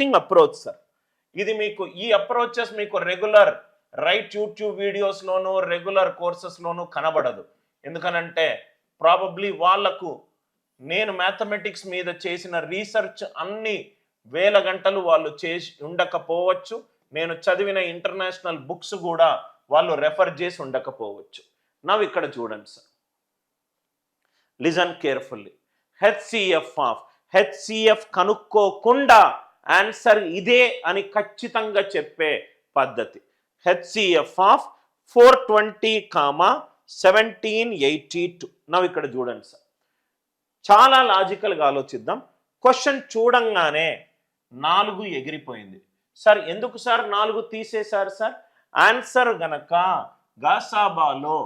Interesting approach sir. ఇది మీకు ఈ అప్రోచెస్ మీకు రెగ్యులర్ రైట్ యూట్యూబ్ వీడియోస్లోనూ రెగ్యులర్ కోర్సెస్లోనూ కనబడదు. ఎందుకనంటే ప్రాబబ్లీ వాళ్లకు నేను మ్యాథమెటిక్స్ మీద చేసిన రీసెర్చ్ అన్ని వేల గంటలు వాళ్ళు చేసి ఉండకపోవచ్చు. నేను చదివిన ఇంటర్నేషనల్ బుక్స్ కూడా వాళ్ళు రెఫర్ చేసి ఉండకపోవచ్చు. నవ్వు ఇక్కడ చూడండి సార్, లిజన్ కేర్ఫుల్లీ. హెచ్సిఎఫ్ కనుక్కోకుండా ఆన్సర్ ఇదే అని ఖచ్చితంగా చెప్పే పద్ధతి. HCF of 420, 1782. నవ్వు ఇక్కడ చూడండి సార్, చాలా లాజికల్గా ఆలోచిద్దాం. క్వశ్చన్ చూడంగానే 4 ఎగిరిపోయింది సార్. ఎందుకు సార్ 4 తీసేశారు సార్? ఆన్సర్ గనక గాసాబాలో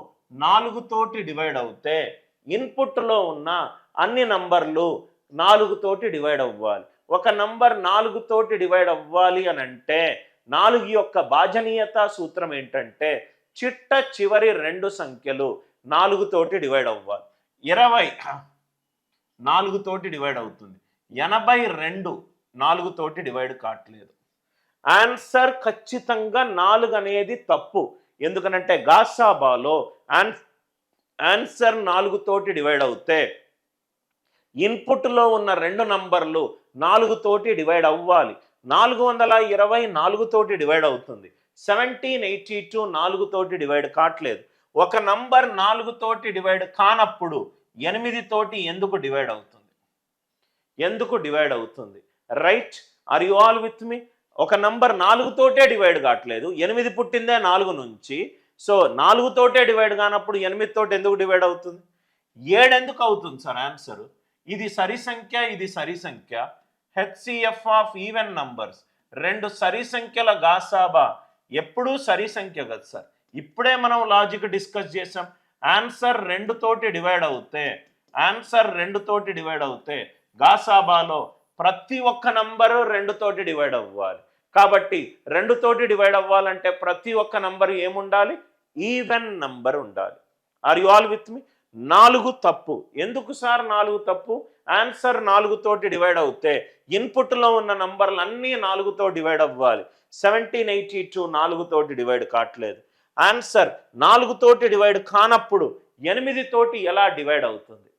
4 తోటి డివైడ్ అవుతే ఇన్పుట్లో ఉన్న అన్ని నంబర్లు 4 తోటి డివైడ్ అవ్వాలి. ఒక నంబర్ 4 తోటి డివైడ్ అవ్వాలి అని అంటే 4 యొక్క భాజనీయత సూత్రం ఏంటంటే చిట్ట చివరి 2 సంఖ్యలు 4 తోటి డివైడ్ అవ్వాలి. 20 4 తోటి డివైడ్ అవుతుంది. 82 4 తోటి డివైడ్ కావట్లేదు. ఆన్సర్ ఖచ్చితంగా 4 అనేది తప్పు. ఎందుకనంటే గాసాబాలో ఆన్సర్ 4 తోటి డివైడ్ అవుతే ఇన్పుట్లో ఉన్న 2 నంబర్లు 4 తోటి డివైడ్ అవ్వాలి. 420 4 తోటి డివైడ్ అవుతుంది. 1782 4 తోటి డివైడ్ కావట్లేదు. ఒక నంబర్ 4 తోటి డివైడ్ కానప్పుడు 8 తోటి ఎందుకు డివైడ్ అవుతుంది? ఎందుకు డివైడ్ అవుతుంది? Right, are you all with me? ఒక నంబర్ 4 తోటే డివైడ్ కావట్లేదు. 8 పుట్టిందే 4 నుంచి. సో 4 తోటే డివైడ్ కానప్పుడు 8 తోటి ఎందుకు డివైడ్ అవుతుంది? 7 ఎందుకు అవుతుంది సార్ ఆన్సర్? ఇది సరి సంఖ్య, ఇది సరి సంఖ్య. హెచ్సిఎఫ్ ఆఫ్ ఈవెన్ నంబర్స్, 2 సరి సంఖ్యల గాసాబా ఎప్పుడూ సరి సంఖ్య కదా సార్. ఇప్పుడే మనం లాజిక్ డిస్కస్ చేసాం. ఆన్సర్ 2 తోటి డివైడ్ అవుతే గాసాబాలో ప్రతి ఒక్క నంబరు 2 తోటి డివైడ్ అవ్వాలి. కాబట్టి 2 తోటి డివైడ్ అవ్వాలంటే ప్రతి ఒక్క నంబర్ ఏముండాలి? ఈవెన్ నంబర్ ఉండాలి. ఆర్ యు ఆల్ విత్ మీ? 4 తప్పు. ఎందుకు సార్ 4 తప్పు? ఆన్సర్ 4 తోటి డివైడ్ అవుతే ఇన్పుట్లో ఉన్న నంబర్లు అన్నీ 4తో డివైడ్ అవ్వాలి. 1782 4 తోటి డివైడ్ కావట్లేదు. ఆన్సర్ 4 తోటి డివైడ్ కానప్పుడు 8 తోటి ఎలా డివైడ్ అవుతుంది?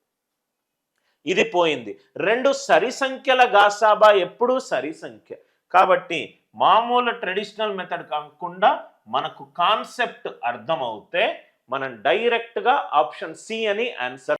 ఇది పోయింది. 2 సరి సంఖ్యల గాసాబా ఎప్పుడూ సరి సంఖ్య. కాబట్టి మామూలు ట్రెడిషనల్ మెథడ్ కాకుండా మనకు కాన్సెప్ట్ అర్థమవుతే మనం డైరెక్ట్గా ఆప్షన్ సి అని ఆన్సర్